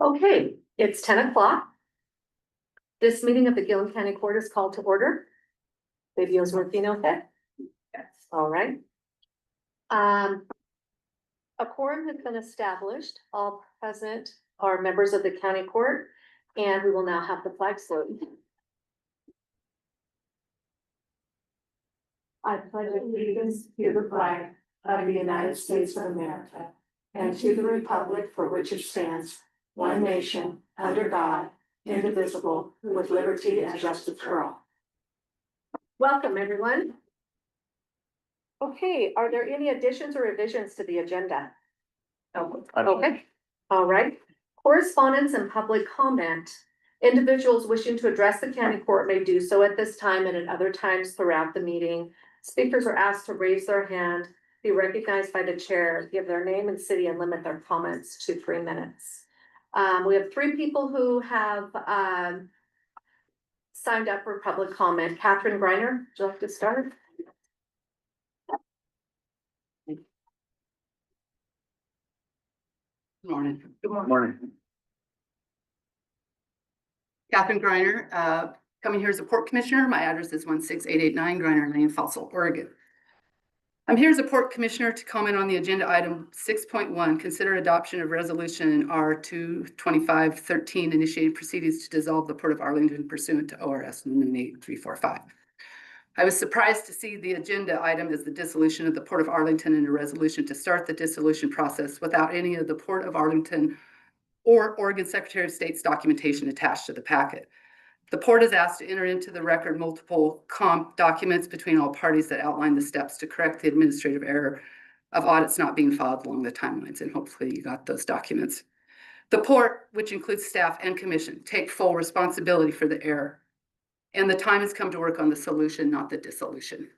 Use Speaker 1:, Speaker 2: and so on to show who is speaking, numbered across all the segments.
Speaker 1: Okay, it's 10 o'clock. This meeting of the Gillum County Court is called to order. Video's working okay? Yes. All right. A quorum has been established. All present are members of the county court, and we will now have the flag salute. I pledge allegiance to the flag of the United States of America and to the republic for which it stands, one nation, under God, indivisible, with liberty and justice for all. Welcome, everyone. Okay, are there any additions or revisions to the agenda? Oh, okay, all right. Correspondence and public comment. Individuals wishing to address the county court may do so at this time and at other times throughout the meeting. Speakers are asked to raise their hand, be recognized by the chair, give their name and city, and limit their comments to 3 minutes. We have 3 people who have signed up for public comment. Catherine Greiner, would you like to start?
Speaker 2: Good morning.
Speaker 1: Good morning.
Speaker 3: Morning.
Speaker 2: Catherine Greiner, coming here as a port commissioner. My address is 16889 Greiner Lane, Fossil, Oregon. I'm here as a port commissioner to comment on the agenda item 6.1, consider adoption of resolution R22513, initiated proceedings to dissolve the Port of Arlington pursuant to ORS 98345. I was surprised to see the agenda item as the dissolution of the Port of Arlington and a resolution to start the dissolution process without any of the Port of Arlington or Oregon Secretary of State's documentation attached to the packet. The port is asked to enter into the record multiple documents between all parties that outline the steps to correct the administrative error of audits not being filed along the timelines, and hopefully you got those documents. The port, which includes staff and commission, take full responsibility for the error, and the time has come to work on the solution, not the dissolution.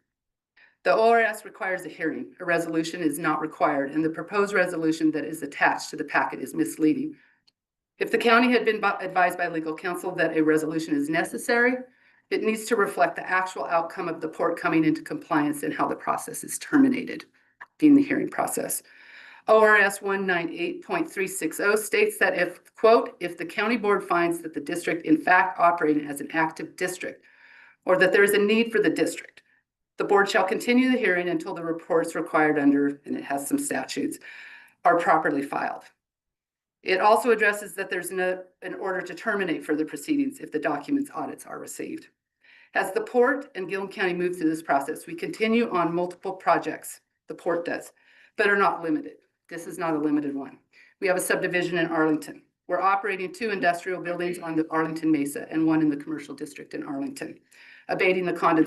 Speaker 2: The ORS requires a hearing. A resolution is not required, and the proposed resolution that is attached to the packet is misleading. If the county had been advised by legal counsel that a resolution is necessary, it needs to reflect the actual outcome of the port coming into compliance and how the process is terminated in the hearing process. ORS 198.360 states that if, quote, if the county board finds that the district in fact operating as an active district, or that there is a need for the district, the board shall continue the hearing until the reports required under, and it has some statutes, are properly filed. It also addresses that there's an order to terminate further proceedings if the documents audits are received. As the port and Gillum County move through this process, we continue on multiple projects, the port does, but are not limited. This is not a limited one. We have a subdivision in Arlington. We're operating 2 industrial buildings on the Arlington Mesa and 1 in the commercial district in Arlington, abating the Condon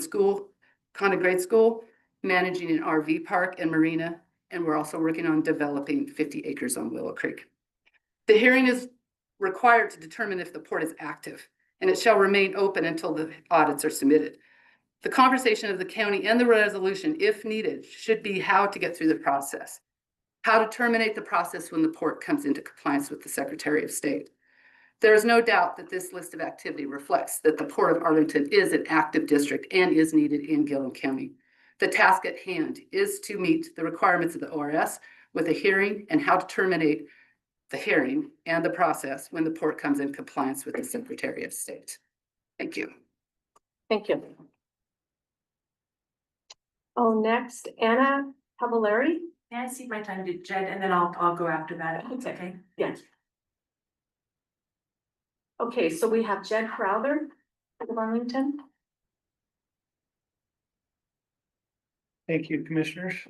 Speaker 2: grade school, managing an RV park and marina, and we're also working on developing 50 acres on Willow Creek. The hearing is required to determine if the port is active, and it shall remain open until the audits are submitted. The conversation of the county and the resolution, if needed, should be how to get through the process, how to terminate the process when the port comes into compliance with the Secretary of State. There is no doubt that this list of activity reflects that the Port of Arlington is an active district and is needed in Gillum County. The task at hand is to meet the requirements of the ORS with a hearing and how to terminate the hearing and the process when the port comes in compliance with the Secretary of State. Thank you.
Speaker 1: Thank you. Oh, next, Anna Cavallari.
Speaker 4: May I see my time to Jed, and then I'll go after that. It's okay.
Speaker 1: Yes. Okay, so we have Jed Crowther of Arlington.
Speaker 3: Thank you, commissioners.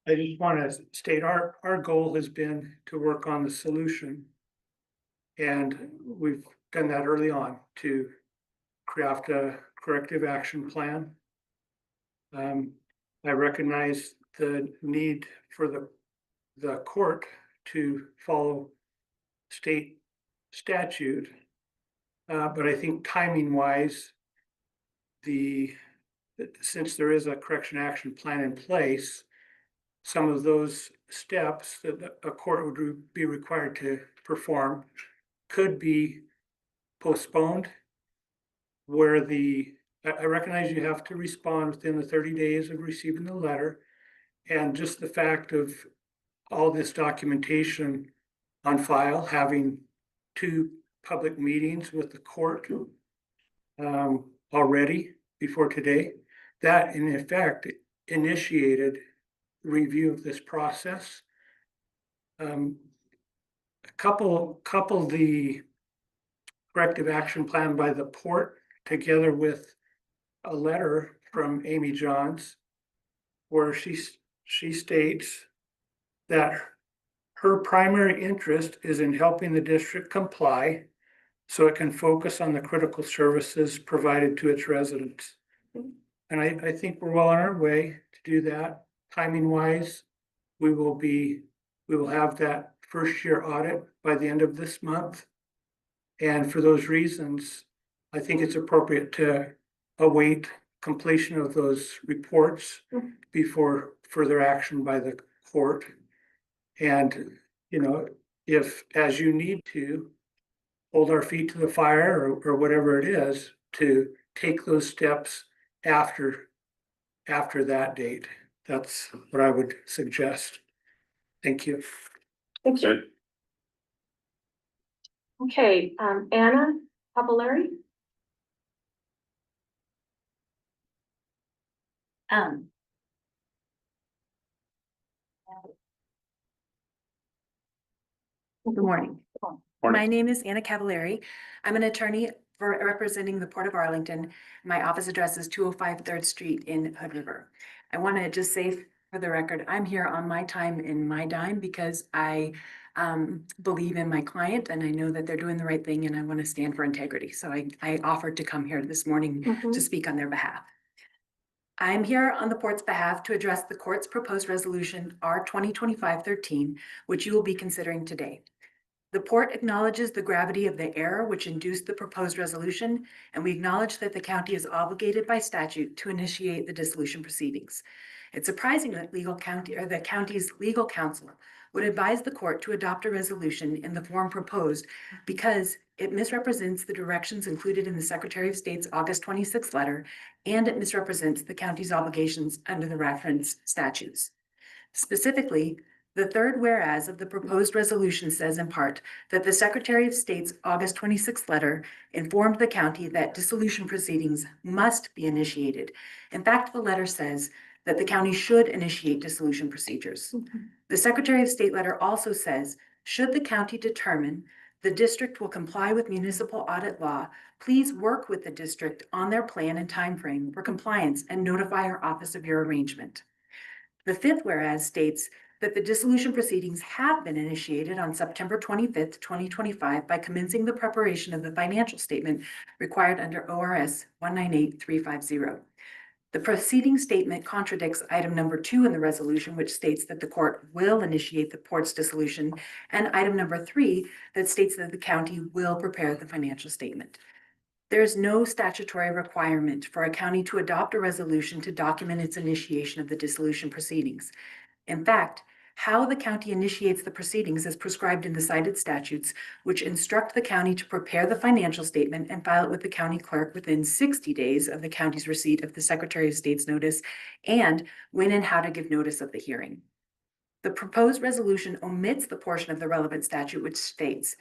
Speaker 3: I just want to state our goal has been to work on the solution. And we've done that early on to craft a corrective action plan. I recognize the need for the court to follow state statute. But I think timing wise, since there is a correction action plan in place, some of those steps that a court would be required to perform could be postponed, where I recognize you have to respond within the 30 days of receiving the letter, and just the fact of all this documentation on file, having 2 public meetings with the court already before today. That in effect initiated review of this process. Couple the corrective action plan by the port together with a letter from Amy Johns where she states that her primary interest is in helping the district comply so it can focus on the critical services provided to its residents. And I think we're well on our way to do that. Timing wise, we will have that first year audit by the end of this month. And for those reasons, I think it's appropriate to await completion of those reports before further action by the court. And, you know, if, as you need to, hold our feet to the fire or whatever it is, to take those steps after that date. That's what I would suggest. Thank you.
Speaker 1: Thank you. Okay, Anna Papalari?
Speaker 5: Good morning. My name is Anna Cavallari. I'm an attorney representing the Port of Arlington. My office address is 205 3rd Street in Hood River. I want to just say for the record, I'm here on my time and my dime because I believe in my client and I know that they're doing the right thing and I want to stand for integrity. So I offered to come here this morning to speak on their behalf. I'm here on the port's behalf to address the court's proposed resolution R 2025-13, which you will be considering today. The port acknowledges the gravity of the error which induced the proposed resolution, and we acknowledge that the county is obligated by statute to initiate the dissolution proceedings. It's surprising that the county's legal counsel would advise the court to adopt a resolution in the form proposed because it misrepresents the directions included in the Secretary of State's August 26th letter, and it misrepresents the county's obligations under the reference statutes. Specifically, the third whereas of the proposed resolution says in part that the Secretary of State's August 26th letter informed the county that dissolution proceedings must be initiated. In fact, the letter says that the county should initiate dissolution procedures. The Secretary of State letter also says, should the county determine the district will comply with municipal audit law, please work with the district on their plan and timeframe for compliance and notify our office of your arrangement. The fifth whereas states that the dissolution proceedings have been initiated on September 25th, 2025 by commencing the preparation of the financial statement required under ORS 198350. The preceding statement contradicts item number 2 in the resolution, which states that the court will initiate the port's dissolution, and item number 3 that states that the county will prepare the financial statement. There is no statutory requirement for a county to adopt a resolution to document its initiation of the dissolution proceedings. In fact, how the county initiates the proceedings is prescribed in the cited statutes, which instruct the county to prepare the financial statement and file it with the county clerk within 60 days of the county's receipt of the Secretary of State's notice, and when and how to give notice of the hearing. The proposed resolution omits the portion of the relevant statute which states,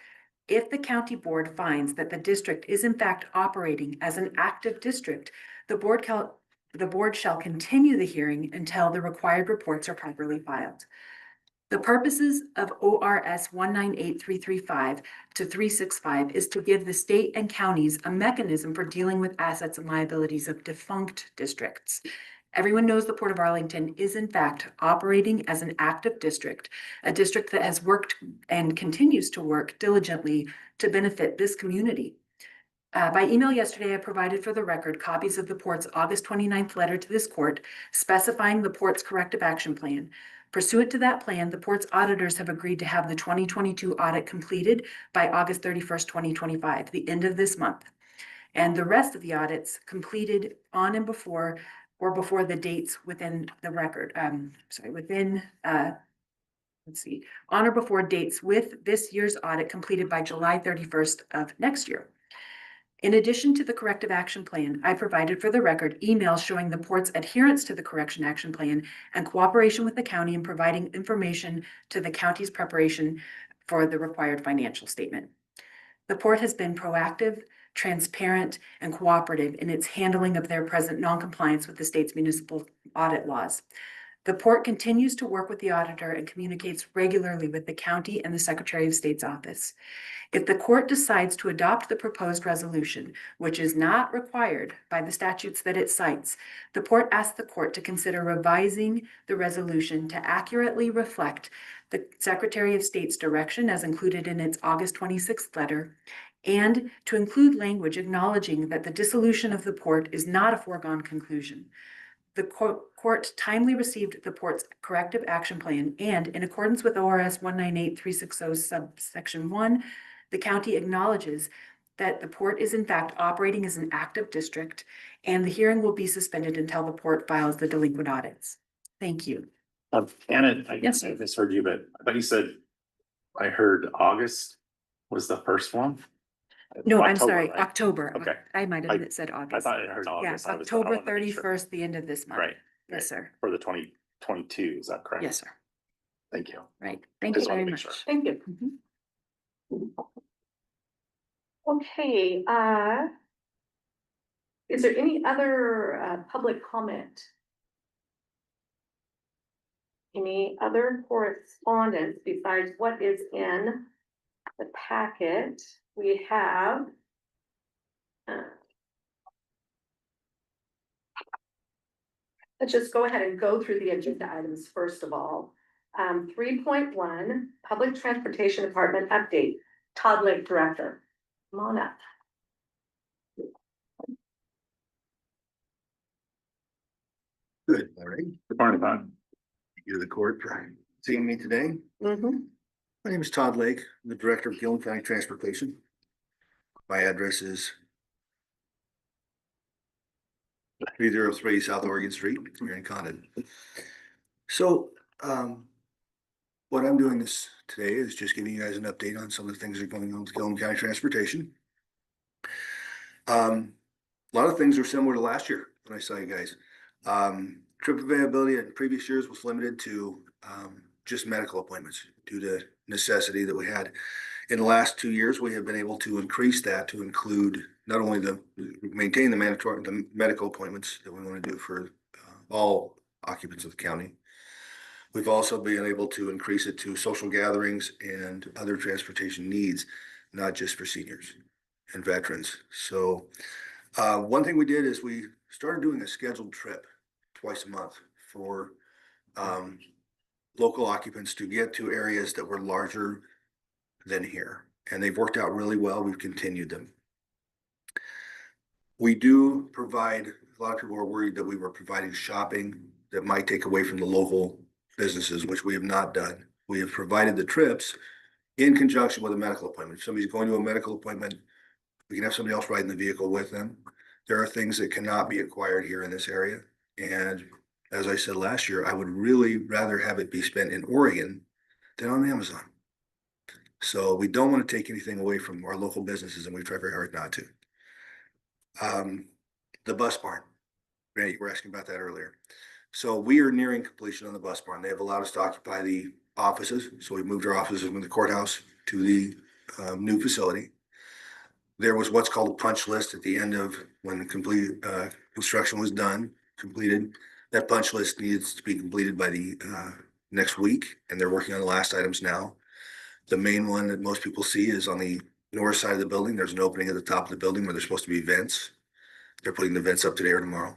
Speaker 5: if the county board finds that the district is in fact operating as an active district, the board shall continue the hearing until the required reports are properly filed. The purposes of ORS 198335 to 365 is to give the state and counties a mechanism for dealing with assets and liabilities of defunct districts. Everyone knows the Port of Arlington is in fact operating as an active district, a district that has worked and continues to work diligently to benefit this community. By email yesterday, I provided for the record copies of the port's August 29th letter to this court specifying the port's corrective action plan. Pursuant to that plan, the port's auditors have agreed to have the 2022 audit completed by August 31st, 2025, the end of this month. And the rest of the audits completed on and before or before the dates within the record, on or before dates with this year's audit completed by July 31st of next year. In addition to the corrective action plan, I provided for the record emails showing the port's adherence to the correction action plan and cooperation with the county in providing information to the county's preparation for the required financial statement. The port has been proactive, transparent, and cooperative in its handling of their present noncompliance with the state's municipal audit laws. The port continues to work with the auditor and communicates regularly with the county and the Secretary of State's office. If the court decides to adopt the proposed resolution, which is not required by the statutes that it cites, the port asks the court to consider revising the resolution to accurately reflect the Secretary of State's direction as included in its August 26th letter, and to include language acknowledging that the dissolution of the port is not a foregone conclusion. The court timely received the port's corrective action plan, and in accordance with ORS 198360 subsection 1, the county acknowledges that the port is in fact operating as an active district, and the hearing will be suspended until the port files the delinquent audits. Thank you.
Speaker 6: Anna, I
Speaker 5: Yes,
Speaker 6: I misheard you, but I thought you said, I heard August was the first one?
Speaker 5: No, I'm
Speaker 6: October,
Speaker 5: sorry,
Speaker 6: right?
Speaker 5: October.
Speaker 6: Okay.
Speaker 5: I might have said August.
Speaker 6: I thought I heard
Speaker 5: Yeah,
Speaker 6: August. I was- I
Speaker 5: October
Speaker 6: wanted to make sure.
Speaker 5: 31st, the end of this month.
Speaker 6: Right.
Speaker 5: Yes, sir.
Speaker 6: For the 2022, is that correct?
Speaker 5: Yes, sir.
Speaker 6: Thank you.
Speaker 5: Right. Thank you
Speaker 6: Just wanted
Speaker 5: very
Speaker 6: to make
Speaker 5: much.
Speaker 6: sure.
Speaker 1: Thank you.
Speaker 5: Mhm.
Speaker 1: Okay, is there any other public comment? Any other correspondence besides what is in the packet? We have let's just go ahead and go through the agenda items first of all. 3.1, Public Transportation Department update, Todd Lake Director. Come on up.
Speaker 7: Good, all right.
Speaker 6: Good morning, Bob.
Speaker 7: Thank you to the court for seeing me today.
Speaker 1: Mm-hmm.
Speaker 7: My name is Todd Lake, I'm the Director of Gillum County Transportation. My address is 303 South Oregon Street, here in Condon. So, what I'm doing today is just giving you guys an update on some of the things that are going on with Gillum County Transportation. A lot of things are similar to last year when I saw you guys. Trip availability in previous years was limited to just medical appointments due to necessity that we had. In the last 2 years, we have been able to increase that to include not only maintain the medical appointments that we want to do for all occupants of the county. We've also been able to increase it to social gatherings and other transportation needs, not just for seniors and veterans. So one thing we did is we started doing a scheduled trip twice a month for local occupants to get to areas that were larger than here. And they've worked out really well. We've continued them. We do provide, a lot of people are worried that we were providing shopping that might take away from the local businesses, which we have not done. We have provided the trips in conjunction with a medical appointment. If somebody's going to a medical appointment, we can have somebody else ride in the vehicle with them. There are things that cannot be acquired here in this area. And as I said last year, I would really rather have it be spent in Oregon than on Amazon. So we don't want to take anything away from our local businesses, and we try very hard not to. The bus barn, Randy, you were asking about that earlier. So we are nearing completion on the bus barn. They have allowed us to occupy the offices. So we moved our offices from the courthouse to the new facility. There was what's called a punch list at the end of when the complete construction was completed. That punch list needs to be completed by the next week, and they're working on the last items now. The main one that most people see is on the north side of the building. There's an opening at the top of the building where there's supposed to be vents. They're putting the vents up today or tomorrow.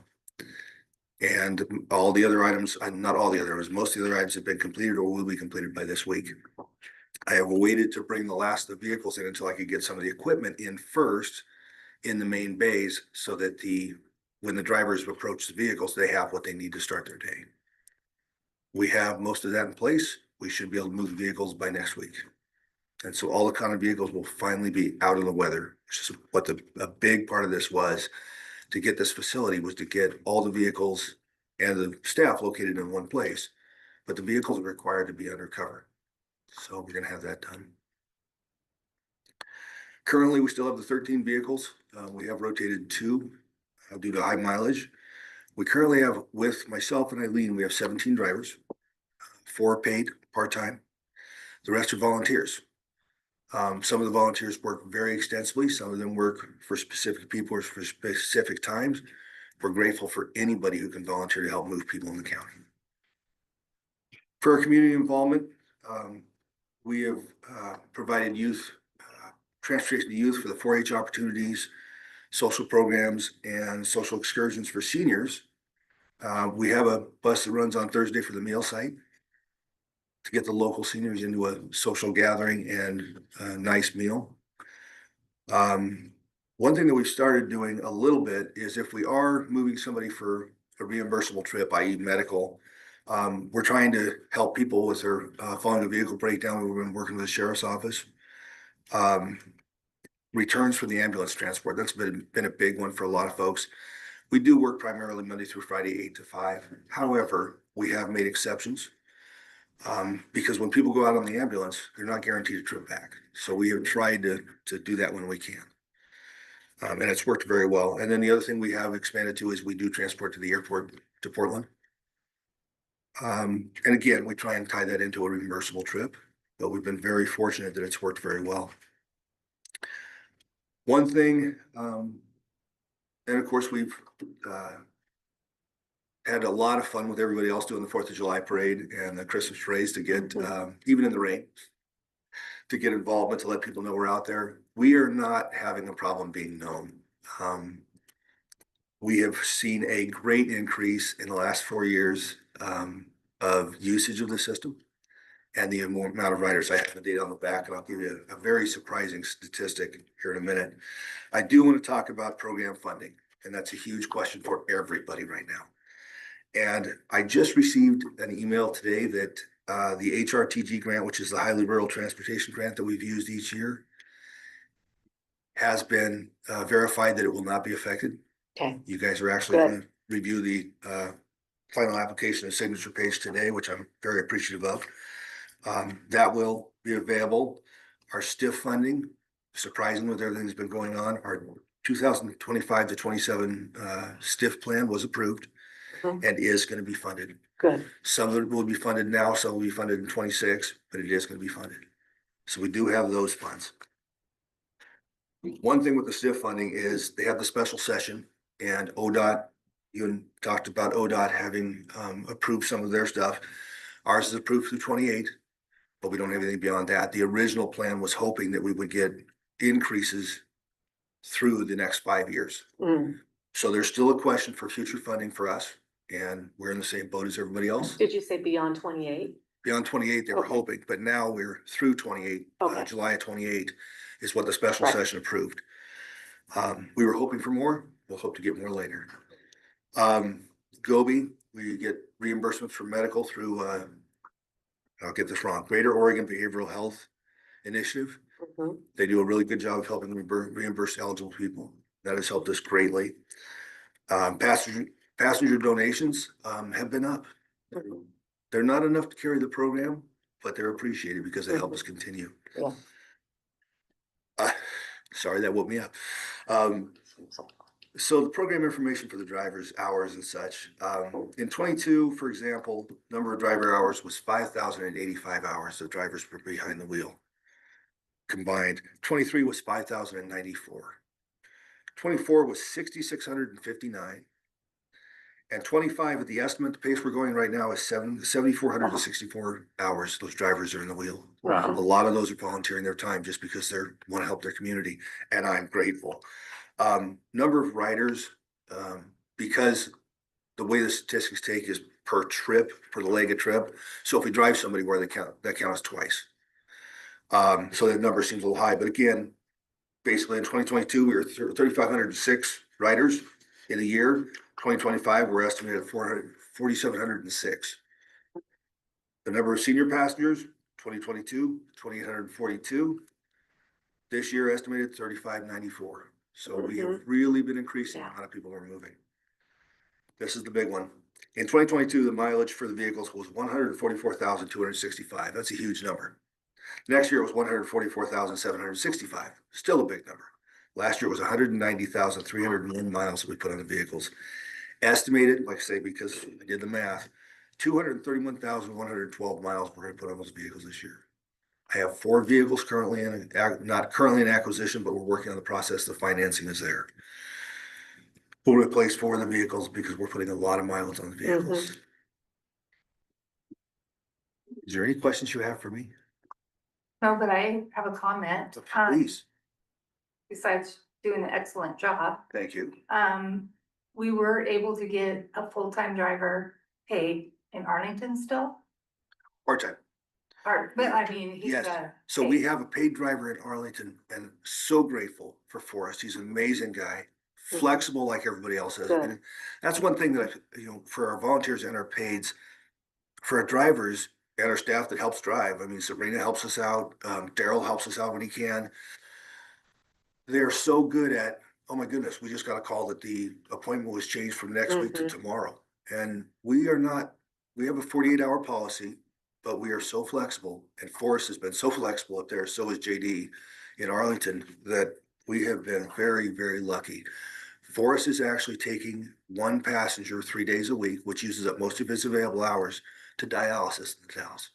Speaker 7: And all the other items, not all the other items, most of the other items have been completed or will be completed by this week. I have waited to bring the last of the vehicles in until I could get some of the equipment in first in the main bays so that when the drivers approach the vehicles, they have what they need to start their day. We have most of that in place. We should be able to move the vehicles by next week. And so all the kind of vehicles will finally be out of the weather. Which is what a big part of this was to get this facility was to get all the vehicles and the staff located in one place, but the vehicles are required to be undercover. So we're going to have that done. Currently, we still have the 13 vehicles. We have rotated 2 due to high mileage. We currently have, with myself and Eileen, we have 17 drivers, 4 paid part-time. The rest are volunteers. Some of the volunteers work very extensively. Some of them work for specific people or for specific times. We're grateful for anybody who can volunteer to help move people in the county. For our community involvement, we have provided youth, transportation to youth for the 4-H opportunities, social programs, and social excursions for seniors. We have a bus that runs on Thursday for the meal site to get the local seniors into a social gathering and a nice meal. One thing that we've started doing a little bit is if we are moving somebody for a reimbursable trip, i.e. medical, we're trying to help people with their following a vehicle breakdown. We've been working with the sheriff's office. Returns for the ambulance transport, that's been a big one for a lot of folks. We do work primarily Monday through Friday, 8 to 5. However, we have made exceptions because when people go out on the ambulance, they're not guaranteed a trip back. So we have tried to do that when we can. And it's worked very well. And then the other thing we have expanded to is we do transport to the airport to Portland. And again, we try and tie that into a reimbursable trip, but we've been very fortunate that it's worked very well. One thing, and of course, we've had a lot of fun with everybody else doing the 4th of July parade and the Christmas parades to get, even in the rain, to get involvement, to let people know we're out there. We are not having a problem being known. We have seen a great increase in the last 4 years of usage of the system and the amount of riders. I have the data on the back, and I'll give you a very surprising statistic here in a minute. I do want to talk about program funding, and that's a huge question for everybody right now. And I just received an email today that the HRTG grant, which is the Highly Rural Transportation Grant that we've used each year, has been verified that it will not be affected.
Speaker 1: Okay.
Speaker 7: You guys are actually going to review the final application and signature page today, which I'm very appreciative of. That will be available. Our STIF funding, surprisingly with everything that's been going on, our 2025 to 27 STIF plan was approved and is going to be funded.
Speaker 1: Good.
Speaker 7: Some of it will be funded now, some will be funded in 26, but it is going to be funded. So we do have those funds. One thing with the STIF funding is they have the special session, and ODOT, you talked about ODOT having approved some of their stuff. Ours is approved through 28, but we don't have anything beyond that. The original plan was hoping that we would get increases through the next 5 years. So there's still a question for future funding for us, and we're in the same boat as everybody else.
Speaker 1: Did you say beyond 28?
Speaker 7: Beyond 28, they were hoping, but now we're through 28. July of 28 is what the special session approved. We were hoping for more. We'll hope to get more later. Gobi, we get reimbursements for medical through, I'll get this wrong, Greater Oregon Behavioral Health Initiative. They do a really good job of helping reimburse eligible people. That has helped us greatly. Passenger donations have been up. They're not enough to carry the program, but they're appreciated because they help us continue. Sorry, that woke me up. So the program information for the drivers, hours and such. In 22, for example, number of driver hours was 5,085 hours of drivers were behind the wheel. Combined, 23 was 5,094. 24 was 6,659. And 25 at the estimate, the pace we're going right now is 7,464 hours those drivers are in the wheel. A lot of those are volunteering their time just because they want to help their community, and I'm grateful. Number of riders, because the way the statistics take is per trip, per the leg of trip. So if we drive somebody where they count, that counts twice. So that number seems a little high, but again, basically in 2022, we were 3,506 riders in a year. 2025, we're estimated at 4,706. The number of senior passengers, 2022, 2,842. This year estimated 3,594. So we have really been increasing the amount of people we're moving. This is the big one. In 2022, the mileage for the vehicles was 144,265. That's a huge number. Next year it was 144,765. Still a big number. Last year it was 190,301 miles that we put on the vehicles. Estimated, like I say, because I did the math, 231,112 miles we're going to put on those vehicles this year. I have 4 vehicles currently not currently in acquisition, but we're working on the process. The financing is there. We'll replace 4 of the vehicles because we're putting a lot of miles on the vehicles. Is there any questions you have for me?
Speaker 8: No, but I have a comment.
Speaker 7: Please,
Speaker 8: Besides doing an excellent job,
Speaker 7: thank you.
Speaker 8: we were able to get a full-time driver paid in Arlington still.
Speaker 7: Part-time.
Speaker 8: But I mean, he's
Speaker 7: Yes.
Speaker 8: a.
Speaker 7: So we have a paid driver in Arlington and so grateful for Forrest. He's an amazing guy, flexible like everybody else is.
Speaker 1: Good.
Speaker 7: And that's one thing that, for our volunteers and our paids, for our drivers and our staff that helps drive. I mean, Sabrina helps us out. Daryl helps us out when he can. They're so good at, oh my goodness, we just got a call that the appointment was changed from next week to tomorrow. And we have a 48-hour policy, but we are so flexible, and Forrest has been so flexible up there, so is JD in Arlington, that we have been very, very lucky. Forrest is actually taking 1 passenger 3 days a week, which uses up most of his available hours, to dialysis in the house.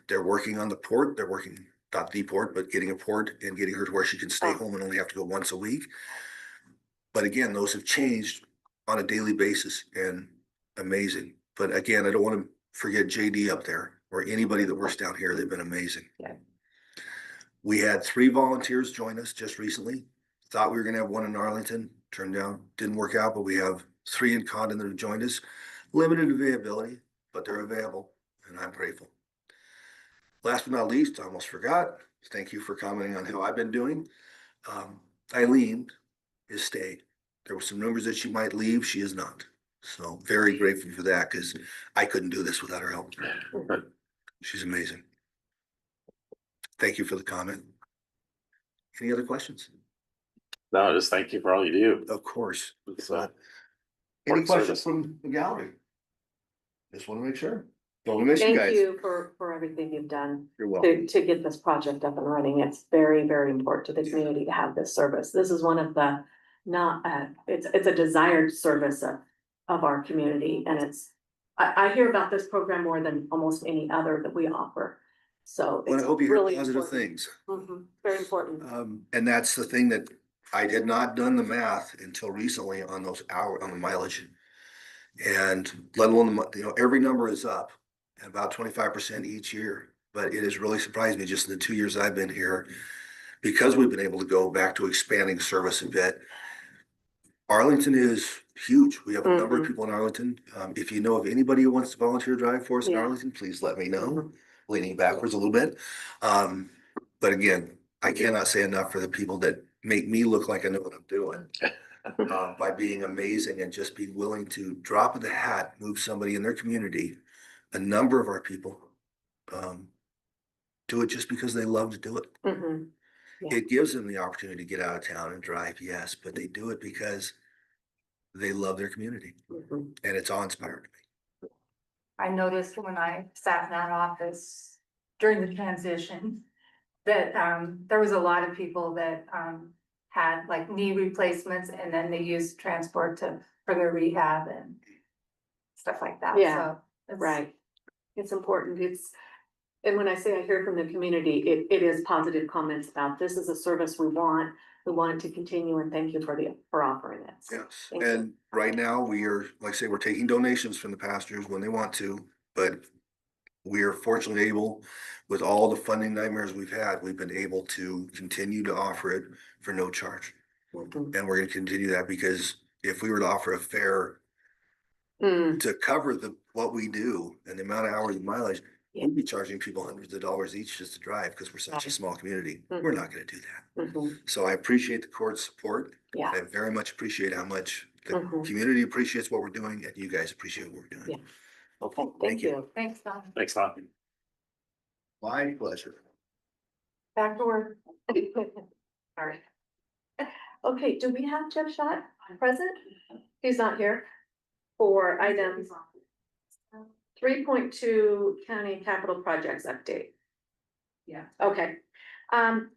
Speaker 7: They're working on the port, they're working, not the port, but getting a port and getting her to where she can stay home and only have to go once a week. But again, those have changed on a daily basis and amazing. But again, I don't want to forget JD up there or anybody that works down here. They've been amazing.
Speaker 1: Yeah.
Speaker 7: We had 3 volunteers join us just recently. Thought we were gonna have 1 in Arlington, turned down, didn't work out, but we have 3 in Condon that have joined us. Limited availability, but they're available, and I'm grateful. Last but not least, I almost forgot. Thank you for commenting on how I've been doing. Eileen is staying. There were some rumors that she might leave. She is not. So very grateful for that because I couldn't do this without her help. She's amazing. Thank you for the comment. Any other questions?
Speaker 6: No, just thank you for all you do.
Speaker 7: Of course.
Speaker 6: It's,
Speaker 7: Any
Speaker 6: important
Speaker 7: questions
Speaker 6: service.
Speaker 7: from the gallery? Just want to make sure. Don't miss you
Speaker 1: Thank
Speaker 7: guys.
Speaker 1: you for everything you've done
Speaker 7: You're welcome.
Speaker 1: to get this project up and running. It's very, very important to the community to have this service. This is one of the, it's a desired service of our community, and I hear about this program more than almost any other that we offer. So
Speaker 7: Well, I
Speaker 1: it's
Speaker 7: hope you hear
Speaker 1: really
Speaker 7: positive
Speaker 1: important.
Speaker 7: things.
Speaker 1: Very important.
Speaker 7: And that's the thing that I had not done the math until recently on those on the mileage. And let alone, every number is up about 25% each year. But it has really surprised me just in the 2 years I've been here, because we've been able to go back to expanding service a bit. Arlington is huge. We have a number of people in Arlington. If you know of anybody who wants to volunteer drive for us in
Speaker 1: Yeah.
Speaker 7: Arlington, please let me know. Leaning backwards a little bit. But again, I cannot say enough for the people that make me look like I know what I'm doing. By being amazing and just being willing to drop of the hat, move somebody in their community. A number of our people do it just because they love to do it.
Speaker 1: Yeah.
Speaker 7: It gives them the opportunity to get out of town and drive, yes, but they do it because they love their community, and it's awe-inspiring to me.
Speaker 8: I noticed when I sat in that office during the transition, that, there was a lot of people that, had like knee replacements, and then they used transport for their rehab and stuff like that.
Speaker 1: Yeah,
Speaker 8: So it's-
Speaker 1: Right. It's important. And when I say I hear from the community, it is positive comments about this is a service we want. We want it to continue, and thank you for offering it.
Speaker 7: Yes,
Speaker 1: Thank you.
Speaker 7: and right now we are, like I say, we're taking donations from the pastors when they want to, but we are fortunately able, with all the funding nightmares we've had, we've been able to continue to offer it for no charge. And we're gonna continue that, because if we were to offer a fare to cover what we do and the amount of hours and mileage, we'd be charging people hundreds of dollars each just to drive, because we're such a small community. We're not gonna do that. So I appreciate the court's support.
Speaker 1: Yeah.
Speaker 7: I very much appreciate how much the community appreciates what we're doing, and you guys appreciate what we're doing.
Speaker 1: Yeah. Okay,
Speaker 7: Thank
Speaker 1: thank
Speaker 7: you.
Speaker 1: you.
Speaker 8: Thanks, Don.
Speaker 6: Thanks, Tom.
Speaker 7: My pleasure.
Speaker 8: Back to work.
Speaker 1: All right. Okay, do we have Jeff Schott present? He's not here for item 3.2 county capital projects update.
Speaker 8: Yeah.
Speaker 1: Okay.
Speaker 8: Do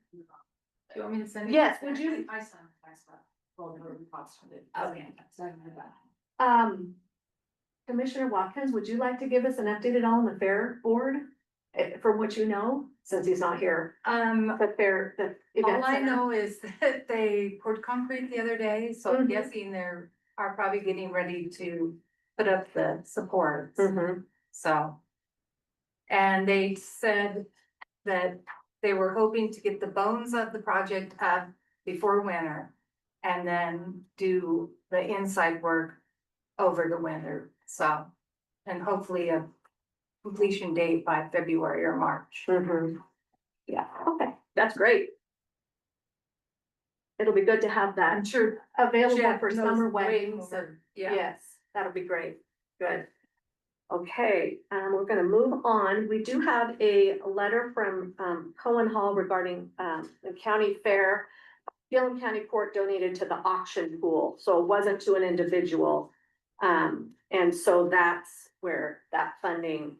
Speaker 8: you want me to send it?
Speaker 1: Yes, would you?
Speaker 4: I saw it.
Speaker 8: Okay.
Speaker 1: Commissioner Watkins, would you like to give us an updated all on the fair board, from what you know? since he's not here?
Speaker 8: Um,
Speaker 1: The fair, the event
Speaker 8: all I
Speaker 1: center?
Speaker 8: know is that they poured concrete the other day, so I'm
Speaker 1: Mhm.
Speaker 8: guessing are probably getting ready to put up the supports,
Speaker 1: Mhm.
Speaker 8: so. And they said that they were hoping to get the bones of the project up before winter. And then do the inside work over the winter, so. And hopefully a completion date by February or March.
Speaker 1: Mhm. Yeah, okay, that's great. It'll be good to have
Speaker 8: I'm
Speaker 1: that
Speaker 8: sure.
Speaker 1: available
Speaker 8: Jeff
Speaker 1: for
Speaker 8: knows
Speaker 1: summer
Speaker 8: way
Speaker 1: weddings.
Speaker 8: more. Yeah.
Speaker 1: Yes, that'll be great. Good. Okay, we're gonna move on. We do have a letter from Cohen Hall regarding the county fair. Gillum County Court donated to the auction pool, so it wasn't to an individual. And so that's where that funding,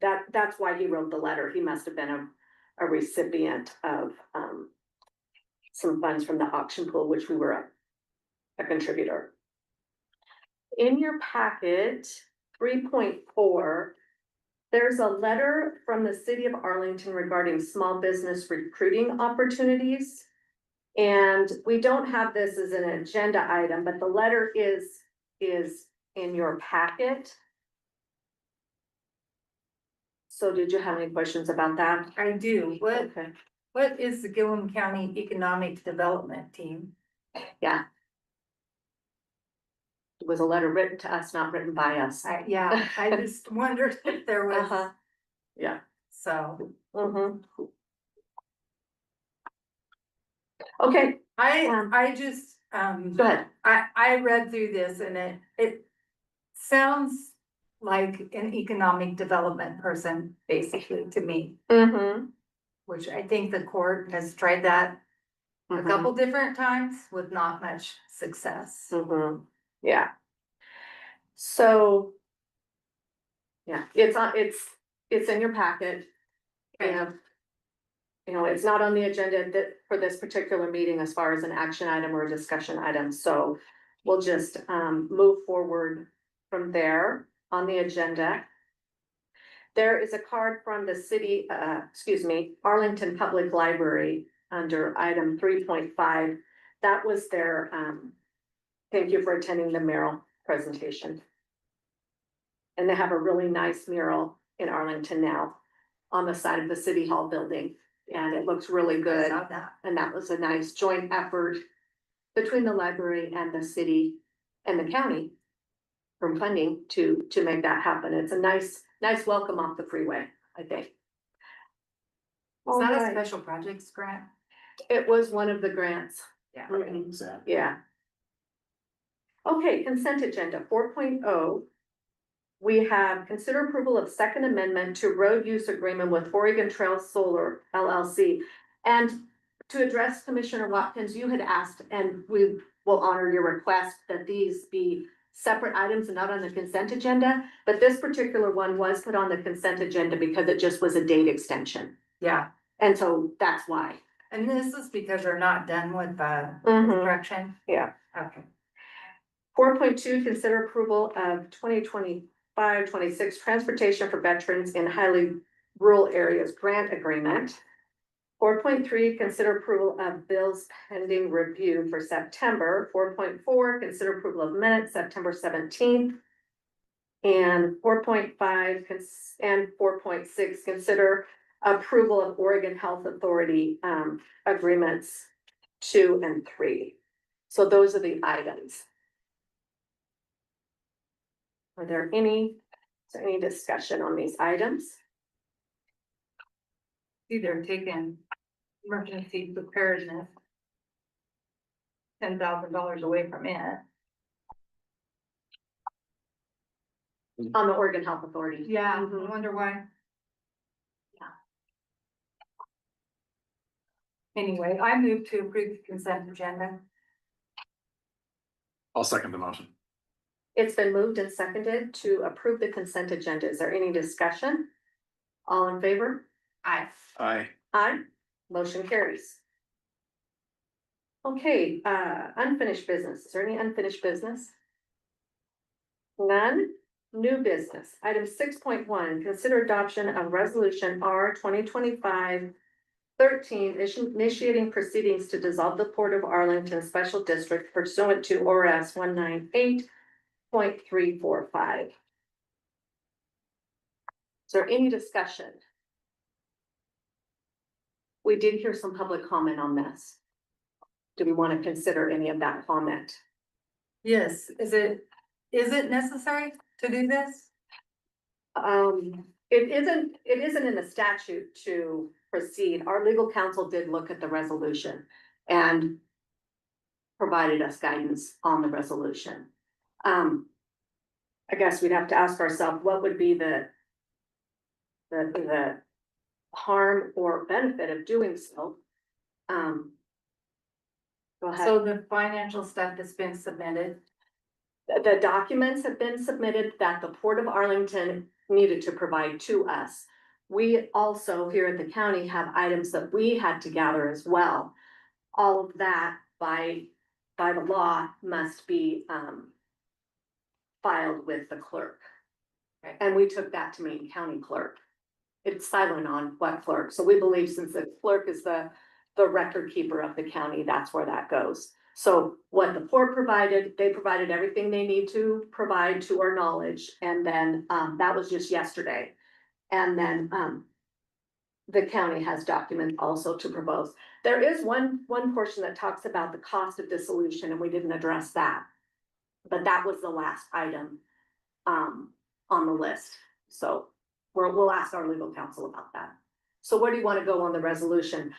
Speaker 1: that's why he wrote the letter. He must have been a recipient of some funds from the auction pool, which we were a contributor. In your packet, 3.4, there's a letter from the city of Arlington regarding small business recruiting opportunities. And we don't have this as an agenda item, but the letter is in your packet. So did you have any questions about that?
Speaker 8: I do.
Speaker 1: Okay,
Speaker 8: What is the Gillum County Economic Development Team?
Speaker 1: yeah. It was a letter written to us, not written by us.
Speaker 8: Yeah, I just wondered if there was,
Speaker 1: Uh-huh. Yeah.
Speaker 8: so.
Speaker 1: Mhm. Okay,
Speaker 8: I just,
Speaker 1: go ahead.
Speaker 8: I read through this and it sounds like an economic development person, basically, to me.
Speaker 1: Mm-hmm.
Speaker 8: Which I think the court has tried that a couple different times with not much success.
Speaker 1: Mm-hmm. Yeah. So. Yeah, it's in your packet.
Speaker 8: Okay.
Speaker 1: And. You know, it's not on the agenda for this particular meeting as far as an action item or a discussion item, so we'll just move forward from there on the agenda. There is a card from the city, Arlington Public Library under item 3.5. That was their, thank you for attending the mural presentation. And they have a really nice mural in Arlington now on the side of the city hall building. And it looks really
Speaker 8: I
Speaker 1: good.
Speaker 8: saw that.
Speaker 1: And that was a nice joint effort between the library and the city and the county from funding to make that happen. It's a nice welcome off the freeway, I think.
Speaker 8: Is that a
Speaker 1: Alright.
Speaker 8: special projects grant?
Speaker 1: It was one of the grants.
Speaker 8: Yeah.
Speaker 1: Mhm. Yeah. Okay, consent agenda 4.0. We have consider approval of second amendment to road use agreement with Oregon Trail Solar LLC. And to address Commissioner Watkins, you had asked, and we will honor your request that these be separate items and not on the consent agenda. But this particular one was put on the consent agenda because it just was a date extension.
Speaker 8: Yeah,
Speaker 1: And so that's why.
Speaker 8: and this is because they're not done with the
Speaker 1: Mhm.
Speaker 8: construction?
Speaker 1: Yeah.
Speaker 8: Okay.
Speaker 1: 4.2, consider approval of 2025-26 transportation for veterans in highly rural areas grant agreement. 4.3, consider approval of bills pending review for September. 4.4, consider approval of minutes, September 17th. And 4.5 and 4.6, consider approval of Oregon Health Authority agreements 2 and 3. So those are the items. Is there any discussion on these items?
Speaker 8: Either taking emergency preparedness. $10,000 away from it.
Speaker 1: On the Oregon Health Authority.
Speaker 8: Yeah,
Speaker 1: Mhm.
Speaker 8: I wonder why.
Speaker 1: Yeah.
Speaker 8: Anyway, I move to approve the consent agenda.
Speaker 6: I'll second the motion.
Speaker 1: It's been moved and seconded to approve the consent agenda. Is there any discussion? All in favor?
Speaker 8: Aye.
Speaker 6: Aye.
Speaker 1: Aye. Motion carries. Okay, unfinished business. Is there any unfinished business? None? new business, item 6.1, consider adoption of resolution R 2025-13, initiating proceedings to dissolve the Port of Arlington Special District pursuant to ORS 198.345. Is there any discussion? We did hear some public comment on this. Do we want to consider any of that comment?
Speaker 8: Yes, is it necessary to do this?
Speaker 1: It isn't in the statute to proceed. Our legal counsel did look at the resolution and provided us guidance on the resolution. I guess we'd have to ask ourselves, what would be the harm or benefit of doing so? Go ahead.
Speaker 8: So the financial stuff that's been submitted,
Speaker 1: The documents have been submitted that the Port of Arlington needed to provide to us. We also here at the county have items that we had to gather as well. All of that by the law must be filed with the clerk.
Speaker 8: Okay.
Speaker 1: And we took that to Maine County Clerk. It's silent on what clerk, so we believe since the clerk is the record keeper of the county, that's where that goes. So what the port provided, they provided everything they need to provide to our knowledge, and then that was just yesterday. And then the county has documents also to propose. There is one portion that talks about the cost of dissolution, and we didn't address that. But that was the last item on the list. So we'll ask our legal counsel about that. So where do you want to go on the resolution?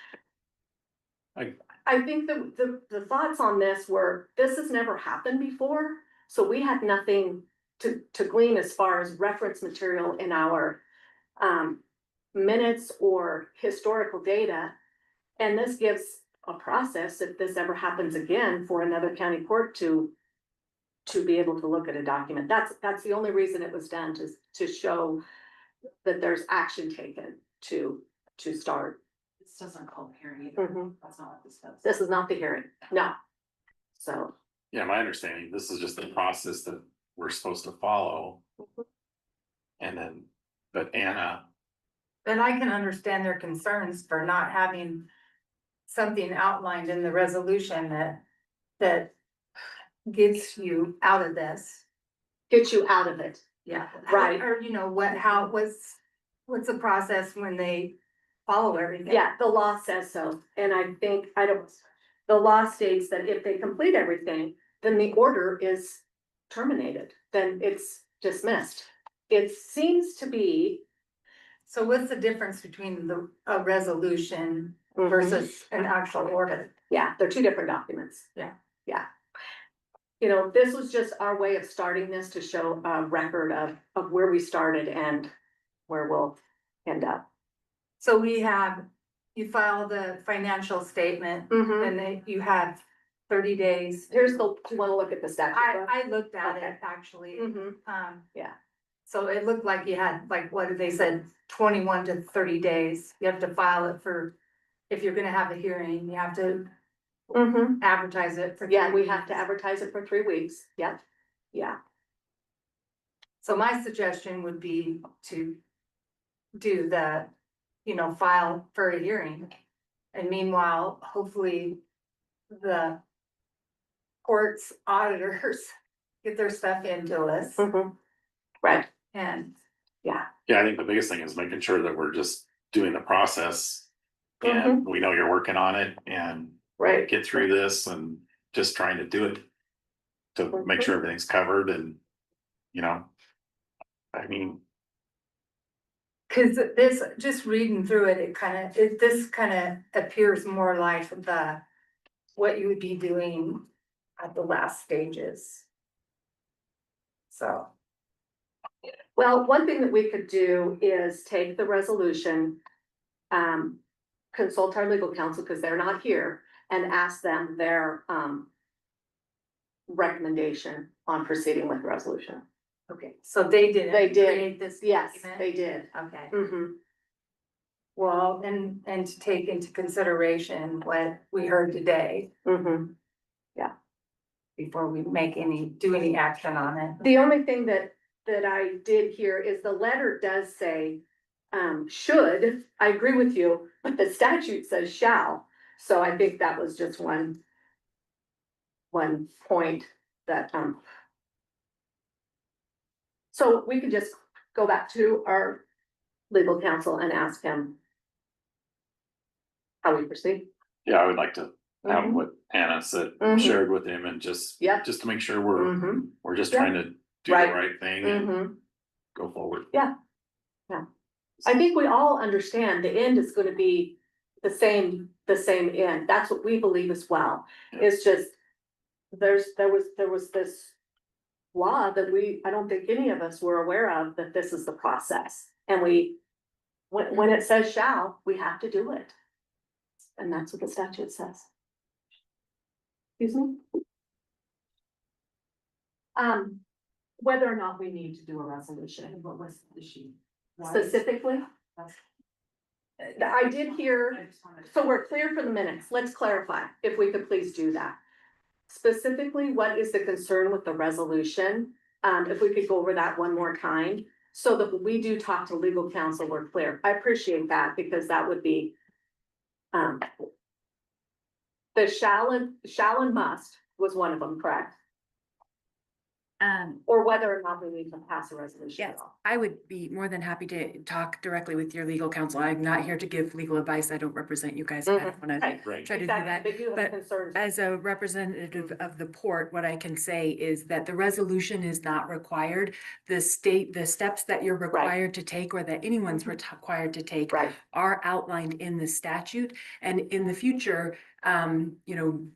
Speaker 1: I think the thoughts on this were, this has never happened before, so we had nothing to glean as far as reference material in our minutes or historical data. And this gives a process, if this ever happens again, for another county court to be able to look at a document. That's the only reason it was done, to show that there's action taken to start.
Speaker 4: This doesn't call hearing either.
Speaker 1: Mhm.
Speaker 4: That's not what this does.
Speaker 1: This is not the hearing, no. So,
Speaker 6: Yeah, my understanding, this is just the process that we're supposed to follow. And then, but Anna,
Speaker 8: but I can understand their concerns for not having something outlined in the resolution that gets you out of this.
Speaker 1: get you out of it.
Speaker 8: Yeah.
Speaker 1: Right.
Speaker 8: Or, you know, what's the process when they follow everything?
Speaker 1: Yeah, the law says so, and the law states that if they complete everything, then the order is terminated, then it's dismissed. It seems to be.
Speaker 8: So what's the difference between a resolution versus an actual order?
Speaker 1: Yeah, they're two different documents.
Speaker 8: Yeah.
Speaker 1: Yeah. You know, this was just our way of starting this to show a record of where we started and where we'll end up.
Speaker 8: So you file the financial statement and then you have 30 days.
Speaker 1: Here's the, wanna look at the statute?
Speaker 8: I looked at
Speaker 1: Okay.
Speaker 8: it actually.
Speaker 1: Yeah.
Speaker 8: So it looked like you had, like, what did they said, 21 to 30 days. You have to file it if you're gonna have a hearing, you have to advertise it for.
Speaker 1: Yeah,
Speaker 8: 3
Speaker 1: we have to
Speaker 8: weeks.
Speaker 1: advertise it for 3 weeks. Yep. Yeah.
Speaker 8: So my suggestion would be to do the, file for a hearing. And meanwhile, hopefully the court's auditors get their stuff into us
Speaker 1: Right.
Speaker 8: and.
Speaker 1: Yeah.
Speaker 6: yeah, I think the biggest thing is making sure that we're just doing the process. And we know you're working on it and
Speaker 1: Right.
Speaker 6: get through this and just trying to do it. To make sure everything's covered and, I mean.
Speaker 8: Cause this, just reading through it, this kind of appears more like what you would be doing at the last stages. So.
Speaker 1: Well, one thing that we could do is take the resolution, consult our legal counsel, because they're not here, and ask them their recommendation on proceeding with the resolution.
Speaker 8: Okay, so they did create this
Speaker 1: Yes,
Speaker 8: document?
Speaker 1: they did.
Speaker 8: Okay, well, and to take into consideration what we heard today before we do any action on it.
Speaker 1: The only thing that that I did here is the letter does say, should, I agree with you, but the statute says shall. So I think that was just one point that, so we could just go back to our legal counsel and ask him how we proceed.
Speaker 6: Yeah, I would like to have
Speaker 1: Mhm.
Speaker 6: what Anna said,
Speaker 1: Mhm.
Speaker 6: shared with him and just,
Speaker 1: Yep.
Speaker 6: just to make sure we're,
Speaker 1: Mhm.
Speaker 6: we're just
Speaker 1: Yeah.
Speaker 6: trying to do the
Speaker 1: Right.
Speaker 6: right thing and
Speaker 1: Mhm.
Speaker 6: go forward.
Speaker 1: Yeah. Yeah. I think we all understand the end is gonna be the same end. That's what we believe as well.
Speaker 6: Yeah.
Speaker 1: It's just, there was this law that I don't think any of us were aware of, that this is the process. And when it says shall, we have to do it. And that's what the statute says. Excuse me? Whether or not we need to do a resolution. What was the issue? Specifically? I did hear, so we're clear for the minutes. Let's clarify, if we could please do that. Specifically, what is the concern with the resolution? If we could go over that one more time, so that when we do talk to legal counsel, we're clear. I appreciate that, because that would be, the shall and must was one of them, correct? Or whether or not we need to pass a resolution at
Speaker 5: Yes,
Speaker 1: all.
Speaker 5: I would be more than happy to talk directly with your legal counsel. I'm not here to give legal advice. I don't represent you guys. I don't wanna
Speaker 1: Right.
Speaker 6: Right.
Speaker 5: try to do that.
Speaker 1: Exactly, but you have
Speaker 5: But
Speaker 1: concerns.
Speaker 5: as a representative of the port, what I can say is that the resolution is not required. The steps that you're required to take, or that anyone's required to take,
Speaker 1: Right.
Speaker 5: are outlined in the statute. And in the future, you know,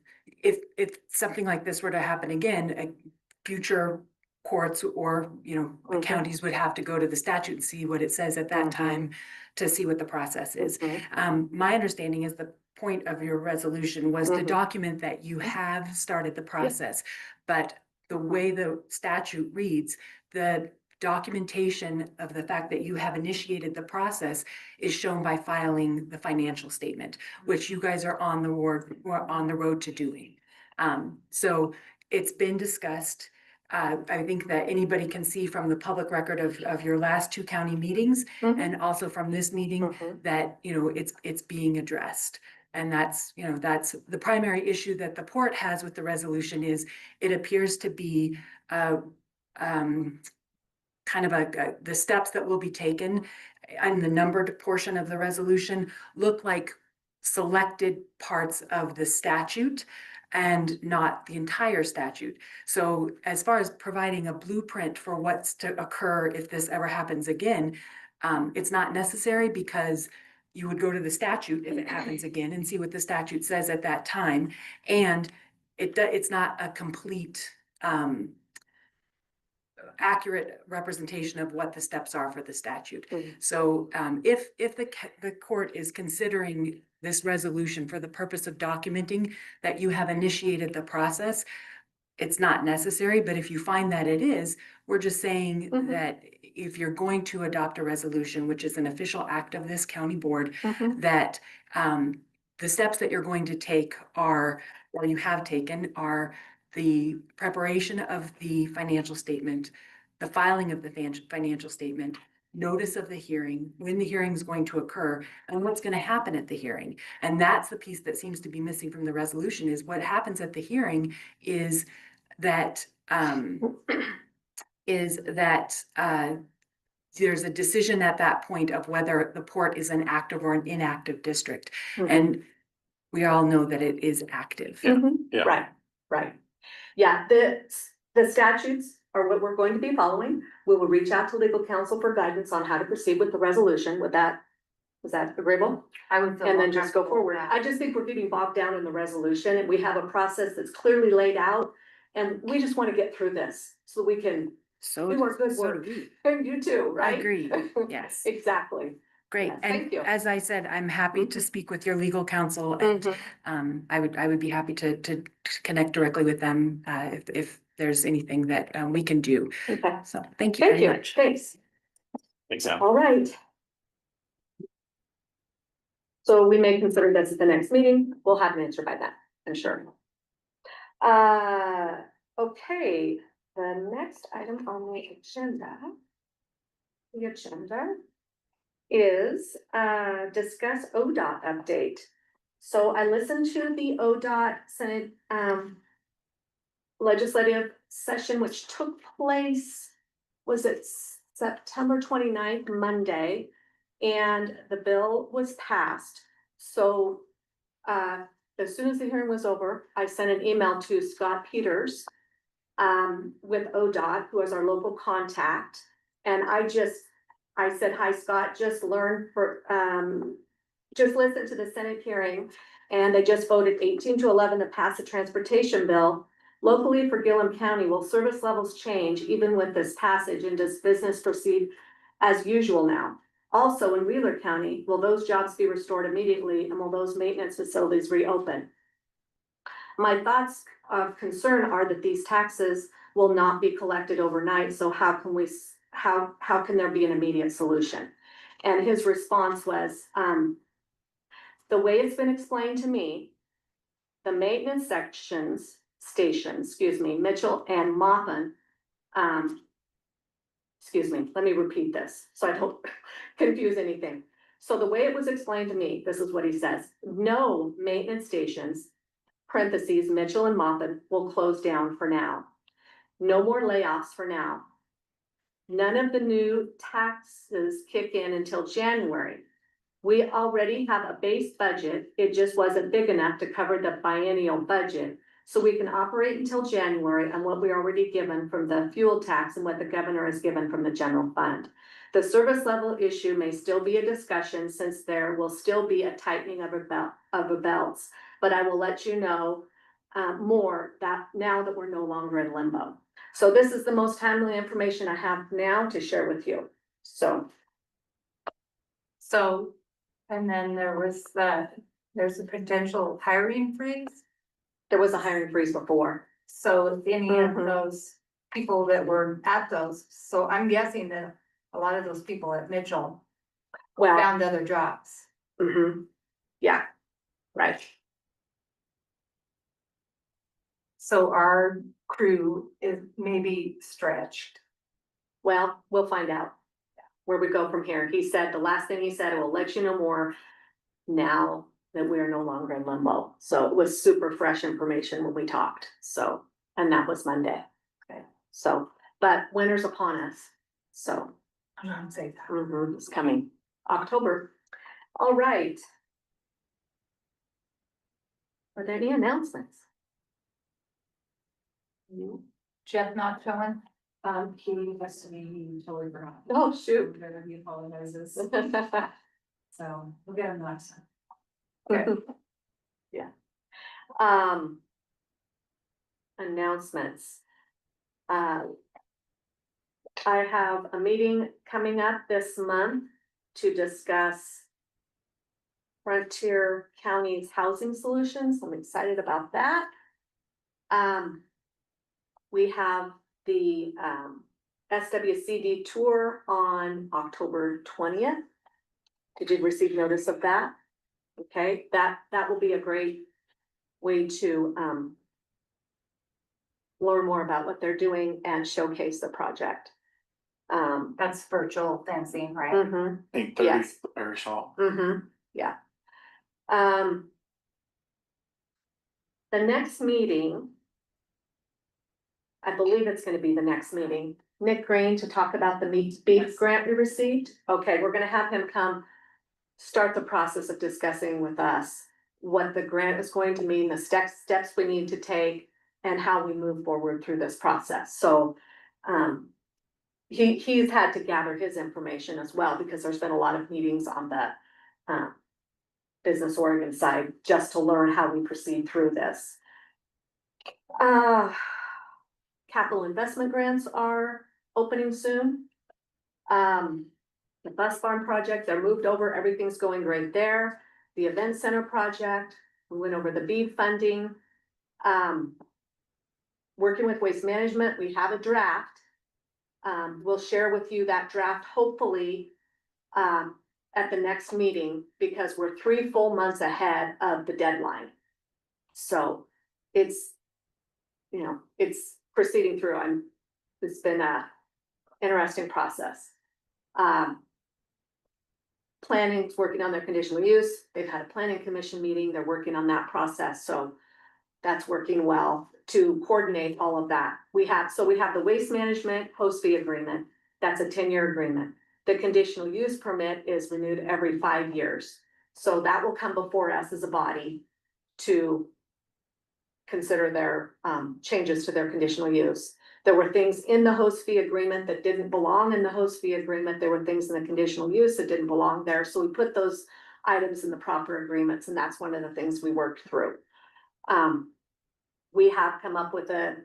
Speaker 5: if something like this were to happen again, future courts or, you know,
Speaker 1: Mhm.
Speaker 5: counties would have to go to the statute and see what it says at that
Speaker 1: Mhm.
Speaker 5: time to see what the process is.
Speaker 1: Mhm.
Speaker 5: My understanding is the point of your resolution was to
Speaker 1: Mhm.
Speaker 5: document that you have started the process. But the way the statute reads, the documentation of the fact that you have initiated the process is shown by filing the financial statement, which you guys are on the road to doing. So it's been discussed. I think that anybody can see from the public record of your last two county meetings,
Speaker 1: Mhm.
Speaker 5: and also from this meeting,
Speaker 1: Mhm.
Speaker 5: that, you know, it's being addressed. And that's, you know, that's the primary issue that the port has with the resolution. Is it appears to be, kind of the steps that will be taken and the numbered portion of the resolution look like selected parts of the statute and not the entire statute. So as far as providing a blueprint for what's to occur if this ever happens again, it's not necessary, because you would go to the statute if it happens again and see what the statute says at that time. And it's not a complete, accurate representation of what the steps are for the statute.
Speaker 1: Mhm.
Speaker 5: So if the court is considering this resolution for the purpose of documenting that you have initiated the process, it's not necessary. But if you find that it is, we're just saying
Speaker 1: Mhm.
Speaker 5: that if you're going to adopt a resolution, which is an official act of this county board,
Speaker 1: Mhm.
Speaker 5: that the steps that you're going to take are, or you have taken, are the preparation of the financial statement, the filing of the financial statement, notice of the hearing, when the hearing is going to occur, and what's going to happen at the hearing. And that's the piece that seems to be missing from the resolution. Is what happens at the hearing is that there's a decision at that point of whether the port is an active or an inactive district.
Speaker 1: Mhm.
Speaker 5: And we all know that it is active.
Speaker 6: Yeah.
Speaker 1: Mhm.
Speaker 6: Yeah.
Speaker 1: Right. Yeah, the statutes are what we're going to be following. We will reach out to legal counsel for guidance on how to proceed with the resolution. Is that agreeable?
Speaker 8: I would feel
Speaker 1: And
Speaker 8: more
Speaker 1: then just go
Speaker 8: comfortable
Speaker 1: forward.
Speaker 8: with that.
Speaker 1: I just think we're getting bogged down in the resolution, and we have a process that's clearly laid out. And we just want to get through this so we can
Speaker 5: So
Speaker 1: do our good
Speaker 5: so
Speaker 1: work.
Speaker 5: do we.
Speaker 1: And you too, right?
Speaker 5: Agreed. Yes.
Speaker 1: Exactly.
Speaker 5: Great.
Speaker 1: Yes, thank
Speaker 5: And
Speaker 1: you.
Speaker 5: as I said, I'm happy to
Speaker 1: Mhm.
Speaker 5: speak with your legal counsel, and I would be happy to connect directly with them if there's anything that we can do.
Speaker 1: Okay.
Speaker 5: So thank you
Speaker 1: Thank
Speaker 5: very
Speaker 1: you.
Speaker 5: much.
Speaker 1: Thanks.
Speaker 6: Example.
Speaker 1: All right. So we may consider this at the next meeting. We'll have an answer by then, I'm sure. Okay, The next item on the agenda. The agenda is discuss ODOT update. So I listened to the ODOT Senate legislative session, which took place, was it September 29th, Monday? And the bill was passed. So as soon as the hearing was over, I sent an email to Scott Peters with ODOT, who is our local contact. And I said, hi, Scott, just listen to the Senate hearing. And they just voted 18-11 to pass a transportation bill. Locally for Gillum County, will service levels change even with this passage, and does business proceed as usual now? Also in Wheeler County, will those jobs be restored immediately, and will those maintenance facilities reopen? My thoughts of concern are that these taxes will not be collected overnight, so how can there be an immediate solution? And his response was, the way it's been explained to me, the maintenance stations, Mitchell and Maupin, let me repeat this so I don't confuse anything. So the way it was explained to me, this is what he says: no maintenance stations, parentheses, Mitchell and Maupin, will close down for now. No more layoffs for now. None of the new taxes kick in until January. We already have a base budget. It just wasn't big enough to cover the biennial budget. So we can operate until January on what we already given from the fuel tax and what the governor has given from the general fund. The service level issue may still be a discussion, since there will still be a tightening of the belts, but I will let you know more that now that we're no longer in limbo. So this is the most timely information I have now to share with you. So,
Speaker 8: and then there's a potential hiring freeze.
Speaker 1: there was a hiring freeze before.
Speaker 8: So if any of
Speaker 1: Mhm.
Speaker 8: those people that were at those, so I'm guessing that a lot of those people at Mitchell
Speaker 1: Well,
Speaker 8: found other jobs.
Speaker 1: yeah, right.
Speaker 8: So our crew is maybe stretched.
Speaker 1: Well, we'll find out where we go from here. He said, the last thing he said, I will let you know more now that we are no longer in limbo. So it was super fresh information when we talked. So, and that was Monday. Okay. So, but winter's upon us. So
Speaker 8: I don't say that.
Speaker 1: it's coming October. All right. Are there any announcements?
Speaker 8: Jeff not showing?
Speaker 4: He has to be totally forgot.
Speaker 1: Oh, shoot.
Speaker 4: He apologizes. So we'll get him next time.
Speaker 8: Okay.
Speaker 1: Yeah. Announcements. I have a meeting coming up this month to discuss Frontier County's housing solutions. I'm excited about that. We have the SWCD tour on October 20th. Did you receive notice of that? Okay, that will be a great way to learn more about what they're doing and showcase the project.
Speaker 8: That's virtual fencing, right?
Speaker 1: Mhm,
Speaker 6: 8:30,
Speaker 1: Yes.
Speaker 6: the parish hall.
Speaker 1: yeah. The next meeting, I believe it's gonna be the next meeting, Nick Green to talk about the beef
Speaker 4: Yes.
Speaker 1: grant we received. Okay, we're gonna have him come start the process of discussing with us what the grant is going to mean, the steps we need to take, and how we move forward through this process. So, he's had to gather his information as well, because there's been a lot of meetings on the, Business Oregon side, just to learn how we proceed through this. Capital investment grants are opening soon. The bus barn project, they're moved over, everything's going great there. The event center project, we went over the BEAD funding. Working with waste management, we have a draft. We'll share with you that draft, hopefully, at the next meeting, because we're 3 full months ahead of the deadline. So it's, it's proceeding through. it's been a interesting process. Planning's working on their conditional use. They've had a planning commission meeting. They're working on that process, so that's working well to coordinate all of that. We have the waste management host fee agreement. That's a 10-year agreement. The conditional use permit is renewed every 5 years. So that will come before us as a body to consider their changes to their conditional use. There were things in the host fee agreement that didn't belong in the host fee agreement. There were things in the conditional use that didn't belong there. So we put those items in the proper agreements, and that's one of the things we worked through. We have come up with a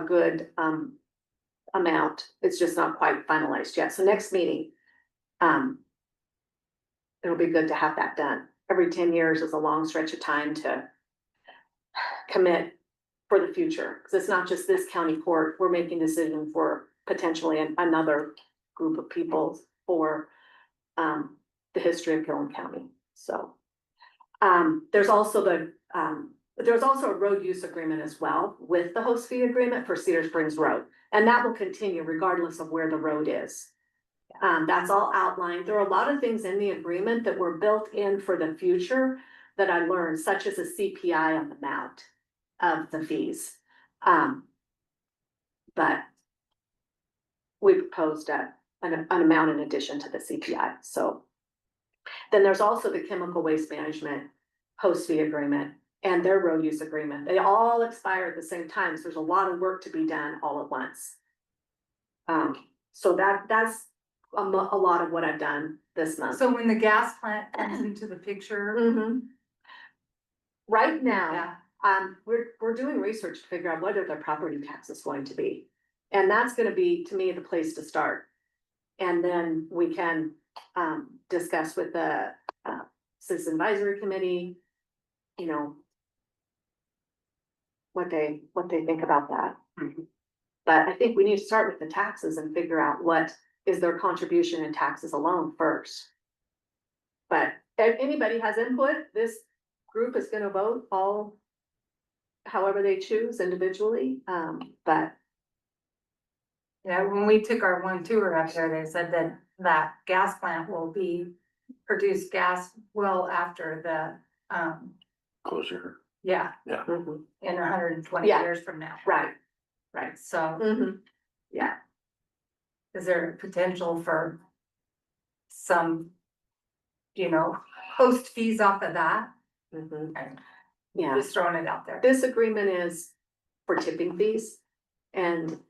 Speaker 1: good amount. It's just not quite finalized yet. So next meeting, it'll be good to have that done. Every 10 years is a long stretch of time to commit for the future, because it's not just this county court. We're making decisions for potentially another group of people for the history of Gillum County. So there's also a road use agreement as well with the host fee agreement for Cedar Springs Road, and that will continue regardless of where the road is. That's all outlined. There are a lot of things in the agreement that were built in for the future that I learned, such as a CPI on the amount of the fees. But we proposed an amount in addition to the CPI. So then there's also the chemical waste management host fee agreement and their road use agreement. They all expire at the same time. So there's a lot of work to be done all at once. So that's a lot of what I've done this month.
Speaker 8: So when the gas plant comes into the picture,
Speaker 1: Mhm. Right now,
Speaker 8: yeah,
Speaker 1: we're doing research to figure out what are their property taxes going to be. And that's gonna be, to me, the place to start. And then we can discuss with the Citizen Advisory Committee, you know, what they think about that. But I think we need to start with the taxes and figure out what is their contribution in taxes alone first. But if anybody has input, this group is gonna vote all however they choose individually, but
Speaker 8: yeah, when we took our one tour up there, they said that that gas plant will produce gas well after the,
Speaker 6: Closure.
Speaker 8: yeah,
Speaker 1: mhm,
Speaker 8: in 120
Speaker 1: Yeah.
Speaker 8: years from now.
Speaker 1: right,
Speaker 8: So
Speaker 1: mhm, yeah.
Speaker 8: is there potential for some, host fees off of that?
Speaker 1: Mhm.
Speaker 8: And
Speaker 1: Yeah,
Speaker 8: just throwing it out there.
Speaker 1: this agreement is for tipping fees, and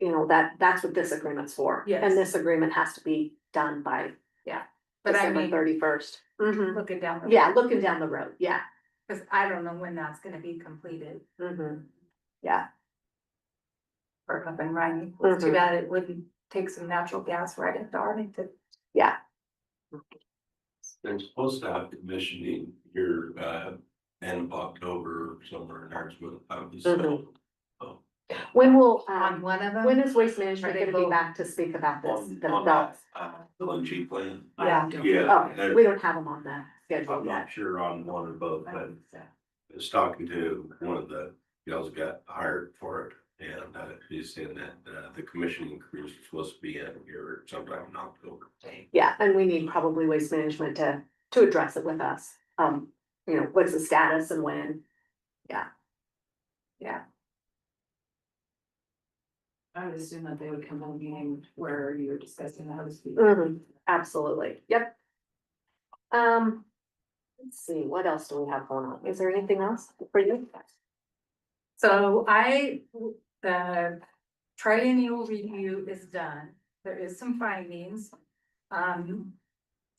Speaker 1: you know, that's what this agreement's for.
Speaker 8: Yes.
Speaker 1: And this agreement has to be done by
Speaker 8: But I
Speaker 1: December
Speaker 8: mean,
Speaker 1: 31st.
Speaker 8: looking down the.
Speaker 1: Yeah, looking down the road, yeah.
Speaker 8: Cause I don't know when that's gonna be completed
Speaker 1: Yeah,
Speaker 8: or up and running. It's too
Speaker 1: Mhm.
Speaker 8: bad it wouldn't take some natural gas right into Arlington.
Speaker 1: yeah,
Speaker 9: They're supposed to have commissioning here, end of October, somewhere in there, so.
Speaker 1: when will,
Speaker 8: On one of them?
Speaker 1: when is Waste Management
Speaker 8: Are they
Speaker 1: gonna be
Speaker 8: both-
Speaker 1: back to speak about this
Speaker 9: On
Speaker 1: themselves?
Speaker 9: that, LNG plant.
Speaker 8: Yeah.
Speaker 9: Yeah.
Speaker 1: Oh, we don't have them on the schedule
Speaker 9: I'm not
Speaker 1: yet.
Speaker 9: sure on one or both, but I was talking to one of the gals got hired for it. And she's saying that the commissioning crews are supposed to be in here sometime in October.
Speaker 1: Yeah, and we need probably Waste Management to address it with us. You know, what's the status and when? Yeah,
Speaker 5: I would assume that they would come to a meeting where you're discussing the host fee.
Speaker 1: absolutely, yep. Let's see, what else do we have going on? Is there anything else for you?
Speaker 8: So the triennial review is done. There is some findings.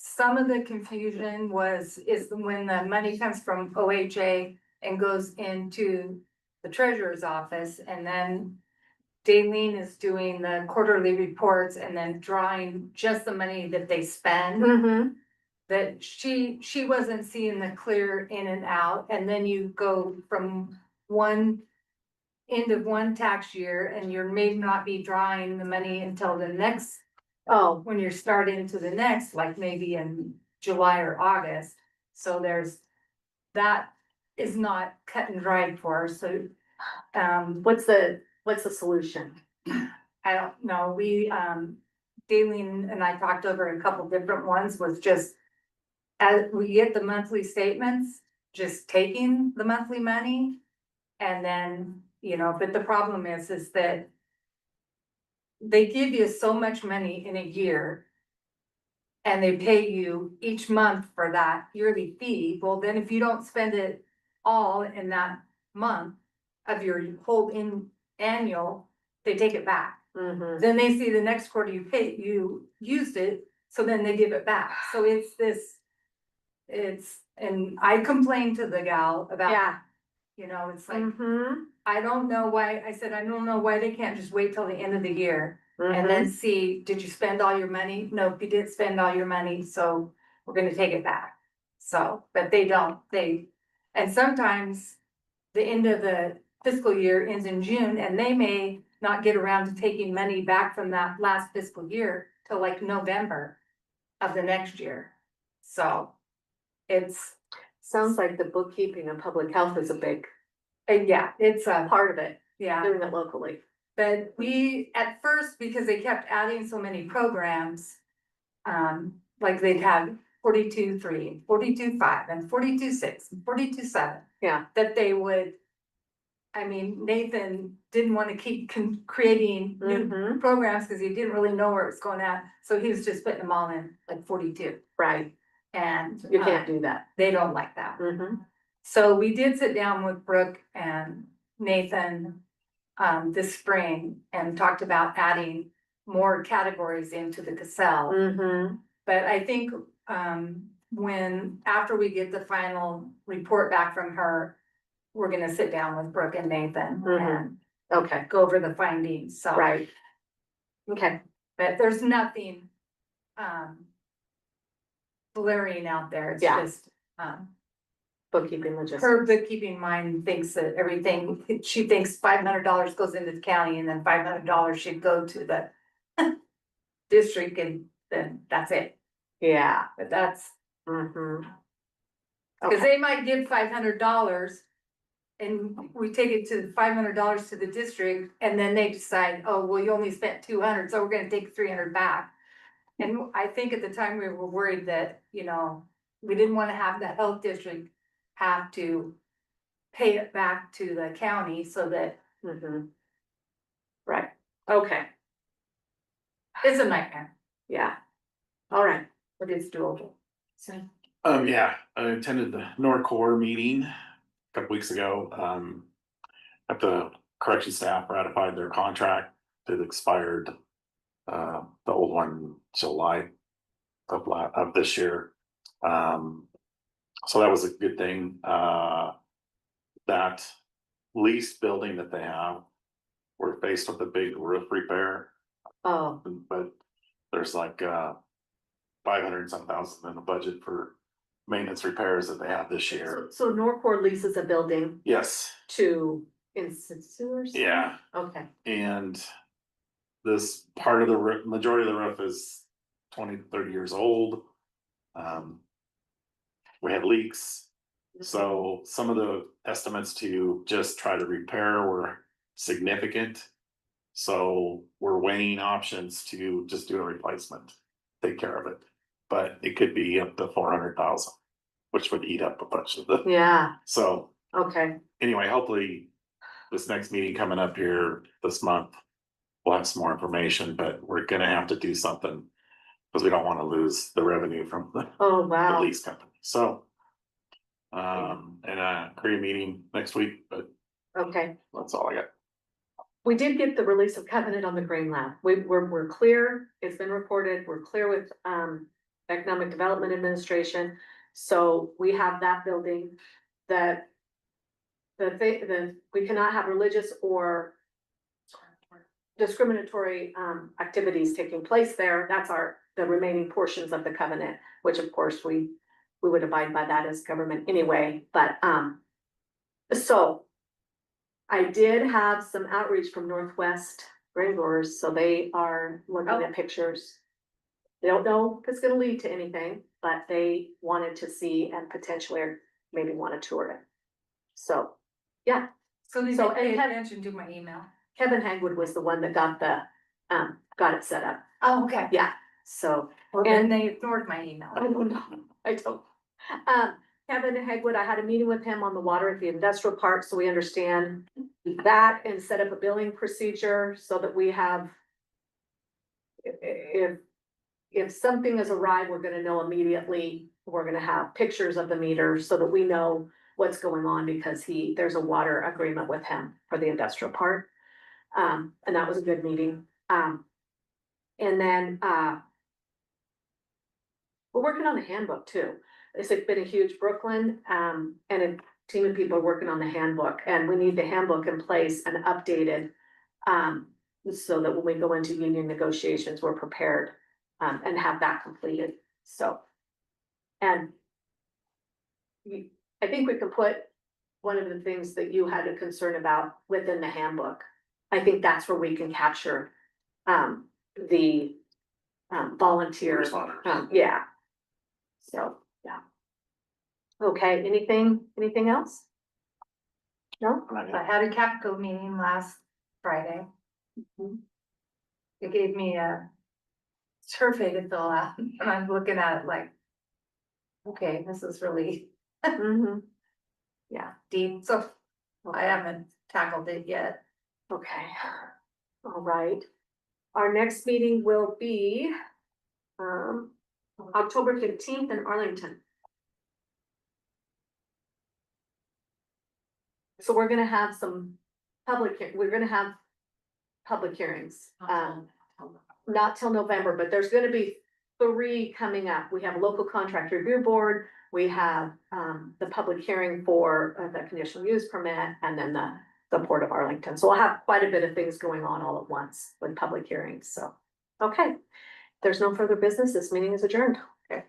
Speaker 8: Some of the confusion is when the money comes from OHA and goes into the treasurer's office, and then Daleen is doing the quarterly reports and then drawing just the money that they spend. That she wasn't seeing the clear in and out, and then you go from one end of one tax year and you may not be drawing the money until the next, when you're starting to the next, like maybe in July or August. So that is not cut and dried for her, so,
Speaker 1: What's the What's the solution?
Speaker 8: I don't know, Daleen and I talked over a couple different ones, was just as we get the monthly statements, just taking the monthly money. And then, but the problem is that they give you so much money in a year and they pay you each month for that yearly fee. Well, then if you don't spend it all in that month of your whole annual, they take it back.
Speaker 1: Mhm.
Speaker 8: Then they see the next quarter you used it, so then they give it back. So and I complained to the gal about,
Speaker 1: Yeah.
Speaker 8: it's like,
Speaker 1: Mhm.
Speaker 8: I don't know why, I said, I don't know why they can't just wait till the end of the year and then see, did you spend all your money? Nope, you didn't spend all your money, so we're gonna take it back. So, but they don't, and sometimes the end of the fiscal year ends in June and they may not get around to taking money back from that last fiscal year till like November of the next year. So it's,
Speaker 1: Sounds like the bookkeeping and public health is a big
Speaker 8: yeah, it's a,
Speaker 1: part of it,
Speaker 8: yeah.
Speaker 1: doing it locally.
Speaker 8: But we, at first, because they kept adding so many programs, like they'd have 42.3, 42.5, and 42.6, and 42.7.
Speaker 1: Yeah.
Speaker 8: That they would, Nathan didn't want to keep creating new
Speaker 1: Mhm.
Speaker 8: programs because he didn't really know where it was going at. So he was just putting them all in like 42.
Speaker 1: Right,
Speaker 8: And
Speaker 1: you can't do that.
Speaker 8: they don't like that.
Speaker 1: Mhm.
Speaker 8: So we did sit down with Brooke and Nathan this spring and talked about adding more categories into the Cassell.
Speaker 1: Mhm.
Speaker 8: But I think after we get the final report back from her, we're gonna sit down with Brooke and Nathan and
Speaker 1: Okay,
Speaker 8: go over the findings, so.
Speaker 1: right. Okay,
Speaker 8: But there's nothing blaring out there, it's
Speaker 1: Yeah.
Speaker 8: just
Speaker 1: bookkeeping logistics.
Speaker 8: her bookkeeping mind thinks that everything, she thinks $500 goes into the county and then $500 should go to the district and then that's it.
Speaker 1: Yeah.
Speaker 8: But that's,
Speaker 1: Mhm.
Speaker 8: cause
Speaker 1: Okay,
Speaker 8: they might give $500 and we take it to $500 to the district and then they decide, oh, well, you only spent 200, so we're gonna take 300 back. And I think at the time we were worried that, we didn't wanna have the health district have to pay it back to the county so that
Speaker 1: mhm. Right, okay,
Speaker 8: it's a nightmare,
Speaker 1: yeah. All right,
Speaker 8: but it's doable. So.
Speaker 6: Yeah, I attended the Norcore meeting a couple weeks ago, at the correction staff ratified their contract that expired. The old one July of this year. So that was a good thing, that leased building that they have. We're faced with a big roof repair,
Speaker 1: Oh,
Speaker 6: but there's like, 500 some thousand in the budget for maintenance repairs that they have this year.
Speaker 1: so Norcore leases a building
Speaker 6: Yes,
Speaker 1: to institutes?
Speaker 6: yeah,
Speaker 1: Okay,
Speaker 6: and this part of the roof, majority of the roof is 20 to 30 years old. We had leaks, so some of the estimates to just try to repair were significant. So we're weighing options to just do a replacement, take care of it, but it could be up to 400,000, which would eat up a bunch of the,
Speaker 1: yeah,
Speaker 6: so
Speaker 1: okay,
Speaker 6: anyway, hopefully. This next meeting coming up here this month, we'll have some more information, but we're gonna have to do something. Cause we don't wanna lose the revenue from
Speaker 1: oh,
Speaker 6: the
Speaker 1: wow,
Speaker 6: lease company, so. And create a meeting next week, but
Speaker 1: okay.
Speaker 6: that's all I got.
Speaker 1: We did get the release of covenant on the grain lab. We're clear, it's been reported, we're clear with, Economic Development Administration. So we have that building that we cannot have religious or discriminatory, activities taking place there. That's the remaining portions of the covenant, which of course we would abide by that as government anyway, but, so I did have some outreach from Northwest Grain Growers, so they are looking at pictures. They don't know if it's gonna lead to anything, but they wanted to see and potentially maybe want to tour it. So, yeah,
Speaker 8: So they
Speaker 1: So,
Speaker 8: did pay
Speaker 1: and have-
Speaker 8: attention to my email.
Speaker 1: Kevin Hagwood was the one that got it set up.
Speaker 8: Oh, okay.
Speaker 1: Yeah, so.
Speaker 8: Well,
Speaker 1: And-
Speaker 8: then they ignored my email.
Speaker 1: I don't know, I don't. Kevin Hagwood, I had a meeting with him on the water at the industrial park, so we understand that and set up a billing procedure so that we have. If something has arrived, we're gonna know immediately, we're gonna have pictures of the meter so that we know what's going on because there's a water agreement with him for the industrial park. And that was a good meeting. And then, we're working on the handbook too. It's been a huge Brooklyn, and a team of people are working on the handbook, and we need the handbook in place and updated. So that when we go into union negotiations, we're prepared, and have that completed, so. And I think we can put one of the things that you had a concern about within the handbook. I think that's where we can capture, the, volunteer,
Speaker 6: Responders.
Speaker 1: yeah. So, yeah. Okay, anything else? No?
Speaker 8: I had a Capco meeting last Friday. It gave me a survey to fill out, and I'm looking at it like, okay, this is really
Speaker 1: Mhm. Yeah,
Speaker 8: deep, so I haven't tackled it yet.
Speaker 1: okay. All right. Our next meeting will be, October 15th in Arlington. So we're gonna have we're gonna have public hearings, not till November, but there's gonna be 3 coming up. We have a local contract review board, we have, the public hearing for the conditional use permit, and then the Port of Arlington. So we'll have quite a bit of things going on all at once with public hearings, so, okay. There's no further business, this meeting is adjourned. Okay.